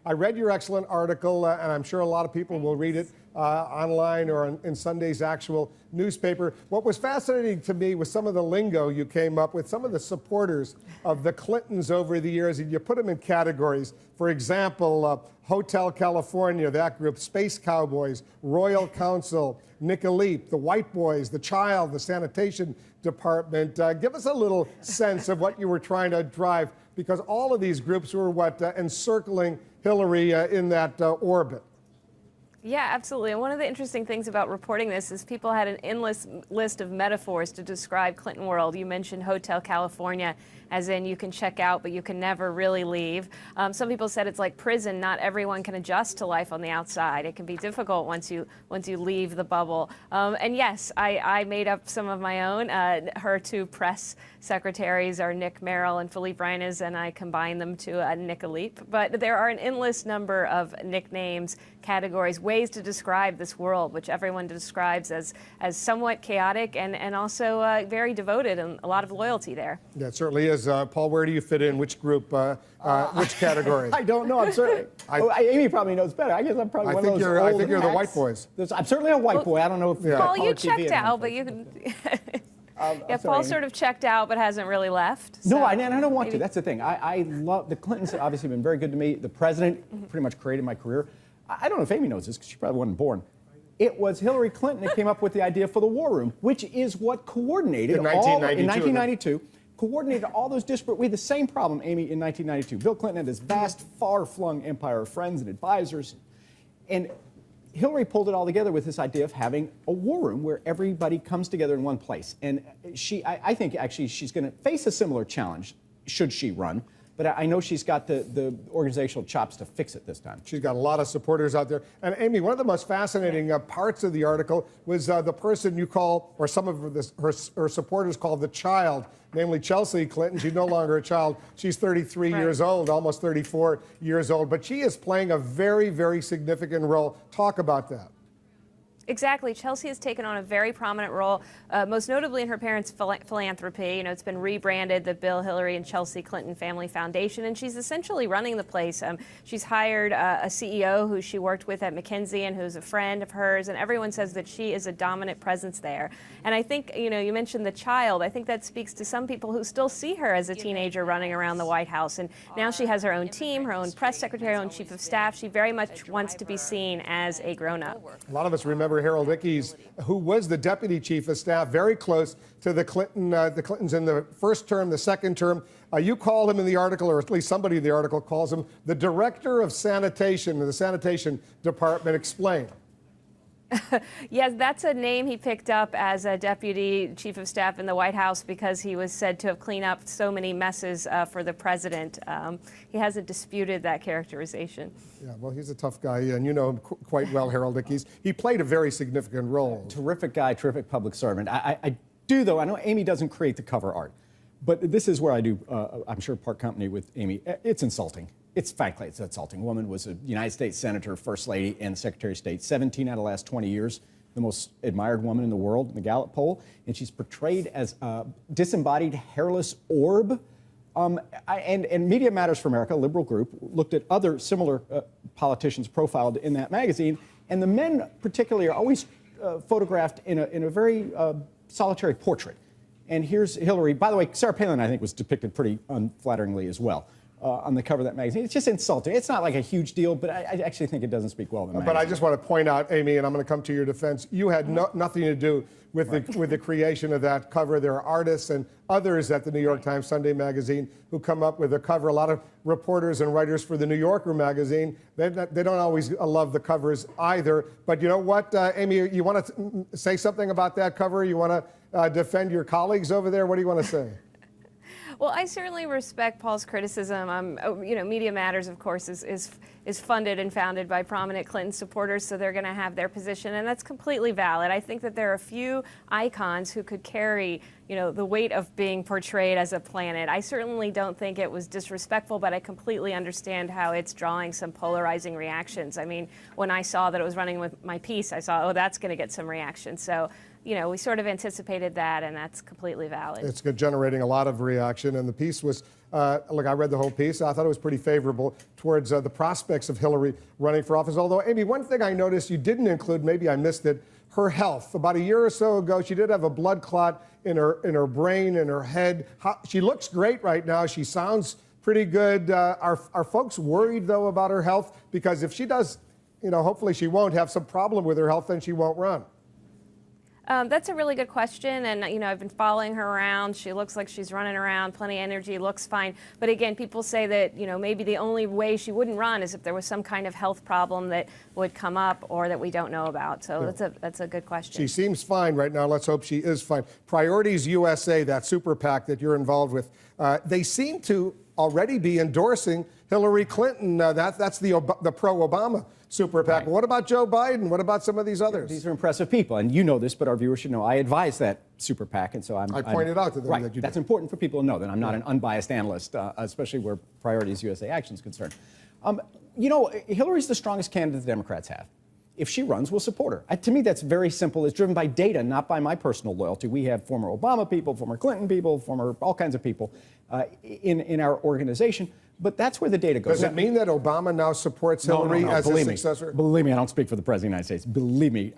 I read your excellent article, and I'm sure a lot of people will read it online or in Sunday's actual newspaper. What was fascinating to me was some of the lingo you came up with, some of the supporters of the Clintons over the years, and you put them in categories. For example, Hotel California, that group, Space Cowboys, Royal Council, Nick-a-Leap, the White Boys, the Child, the Sanitation Department. Give us a little sense of what you were trying to drive, because all of these groups were encircling Hillary in that orbit. Yeah, absolutely. And one of the interesting things about reporting this is people had an endless list of metaphors to describe Clinton world. You mentioned Hotel California, as in you can check out, but you can never really leave. Some people said it's like prison. Not everyone can adjust to life on the outside. It can be difficult once you leave the bubble. And yes, I made up some of my own. Her two press secretaries are Nick Merrill and Philippe Reines, and I combined them to Nick-a-Leap. But there are an endless number of nicknames, categories, ways to describe this world, which everyone describes as somewhat chaotic and also very devoted, and a lot of loyalty there. Yeah, it certainly is. Paul, where do you fit in? Which group? Which category? I don't know. I'm certainly. Amy probably knows better. I guess I'm probably one of those old I think you're the White Boys. I'm certainly a white boy. I don't know if Paul, you checked out, but you can. Yeah, Paul sort of checked out, but hasn't really left. So no, I don't want to. That's the thing. I love the Clintons. Have obviously been very good to me. The president pretty much created my career. I don't know if Amy knows this because she probably wasn't born. It was Hillary Clinton that came up with the idea for the War Room, which is what coordinated in 1992. Coordinated all those disparate. We had the same problem, Amy, in 1992. Bill Clinton had this vast, far-flung empire of friends and advisors, and Hillary pulled it all together with this idea of having a war room where everybody comes together in one place. And I think actually she's going to face a similar challenge should she run. But I know she's got the organizational chops to fix it this time. She's got a lot of supporters out there. And Amy, one of the most fascinating parts of the article was the person you call, or some of her supporters call the child, namely Chelsea Clinton. She's no longer a child. She's 33 years old, almost 34 years old. But she is playing a very, very significant role. Talk about that. Exactly. Chelsea has taken on a very prominent role, most notably in her parents' philanthropy. You know, it's been rebranded the Bill, Hillary, and Chelsea Clinton Family Foundation, and she's essentially running the place. She's hired a CEO who she worked with at McKinsey and who's a friend of hers, and everyone says that she is a dominant presence there. And I think, you know, you mentioned the child. I think that speaks to some people who still see her as a teenager running around the White House. And now she has her own team, her own press secretary, her own chief of staff. She very much wants to be seen as a grown-up. A lot of us remember Harold Ickes, who was the deputy chief of staff, very close to the Clintons in the first term, the second term. You called him in the article, or at least somebody in the article calls him, the director of sanitation, the sanitation department. Explain. Yes, that's a name he picked up as a deputy chief of staff in the White House because he was said to have cleaned up so many messes for the president. He hasn't disputed that characterization. Yeah, well, he's a tough guy, and you know him quite well, Harold Ickes. He played a very significant role. Terrific guy, terrific public servant. I do, though, I know Amy doesn't create the cover art, but this is where I do, I'm sure, part company with Amy. It's insulting. Frankly, it's insulting. Woman was a United States Senator, First Lady, and Secretary of State, 17 out of the last 20 years, the most admired woman in the world in the Gallup poll, and she's portrayed as a disembodied, hairless orb. And Media Matters for America, a liberal group, looked at other similar politicians profiled in that magazine, and the men particularly are always photographed in a very solitary portrait. And here's Hillary. By the way, Sarah Palin, I think, was depicted pretty unflatteringly as well. On the cover of that magazine. It's just insulting. It's not like a huge deal, but I actually think it doesn't speak well of the magazine. But I just want to point out, Amy, and I'm going to come to your defense, you had nothing to do with the creation of that cover. There are artists and others at the New York Times Sunday magazine who come up with a cover. A lot of reporters and writers for the New Yorker magazine, they don't always love the covers either. But you know what, Amy, you want to say something about that cover? You want to defend your colleagues over there? What do you want to say? Well, I certainly respect Paul's criticism. You know, Media Matters, of course, is funded and founded by prominent Clinton supporters, so they're going to have their position, and that's completely valid. I think that there are a few icons who could carry, you know, the weight of being portrayed as a planet. I certainly don't think it was disrespectful, but I completely understand how it's drawing some polarizing reactions. I mean, when I saw that it was running with my piece, I saw, oh, that's going to get some reaction. So we sort of anticipated that, and that's completely valid. It's generating a lot of reaction, and the piece was, look, I read the whole piece. I thought it was pretty favorable towards the prospects of Hillary running for office. Although, Amy, one thing I noticed you didn't include, maybe I missed it, her health. About a year or so ago, she did have a blood clot in her brain, in her head. She looks great right now. She sounds pretty good. Are folks worried, though, about her health? Because if she does, hopefully she won't have some problem with her health, then she won't run. That's a really good question, and I've been following her around. She looks like she's running around, plenty of energy, looks fine. But again, people say that maybe the only way she wouldn't run is if there was some kind of health problem that would come up or that we don't know about. So that's a good question. She seems fine right now. Let's hope she is fine. Priorities USA, that super PAC that you're involved with, they seem to already be endorsing Hillary Clinton. That's the pro-Obama super PAC. Right. What about Joe Biden? What about some of these others? These are impressive people, and you know this, but our viewers should know. I advise that super PAC, and so I pointed out to them right, that you that's did. important for people to know that I'm not an unbiased analyst, especially where Priorities USA action is concerned. Hillary's the strongest candidate the Democrats have. If she runs, we'll support her. To me, that's very simple. It's driven by data, not by my personal loyalty. We have former Obama people, former Clinton people, former all kinds of people in our organization. But that's where the data goes. Does it mean that Obama now supports Hillary as his successor? Believe me, I don't speak for the President of the United States. Believe me,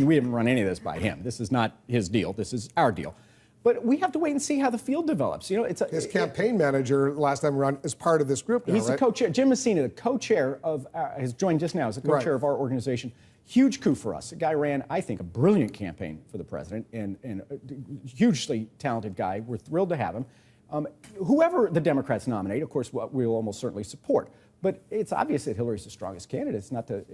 we haven't run any of this by him. This is not his deal. This is our deal. But we have to wait and see how the field develops. His campaign manager last time around is part of this group now, He's right? the co-chair. Jim Messina, the co-chair of, has joined just now as the co-chair of our organization. Huge coup for us. The guy ran, I think, a brilliant campaign for the president and a hugely talented guy. We're thrilled to have him. Whoever the Democrats nominate, of course, we'll almost certainly support. But it's obvious that Hillary's the strongest candidate. It's not to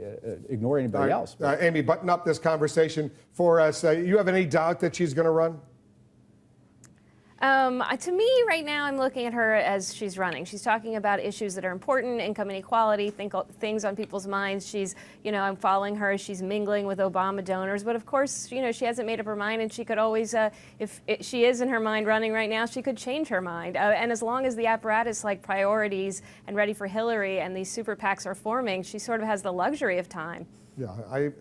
ignore anybody else. Amy, button up this conversation for us. You have any doubt that she's going to run? To me, right now, I'm looking at her as she's running. She's talking about issues that are important, income inequality, things on people's minds. I'm following her as she's mingling with Obama donors. But of course, she hasn't made up her mind, and she could always, she is in her mind running right now, she could change her mind. And as long as the apparatus like Priorities and Ready for Hillary and these super PACs are forming, she sort of has the luxury of time. Yeah,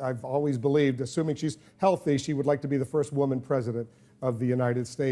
I've always believed, assuming she's healthy, she would like to be the first woman president of the United States.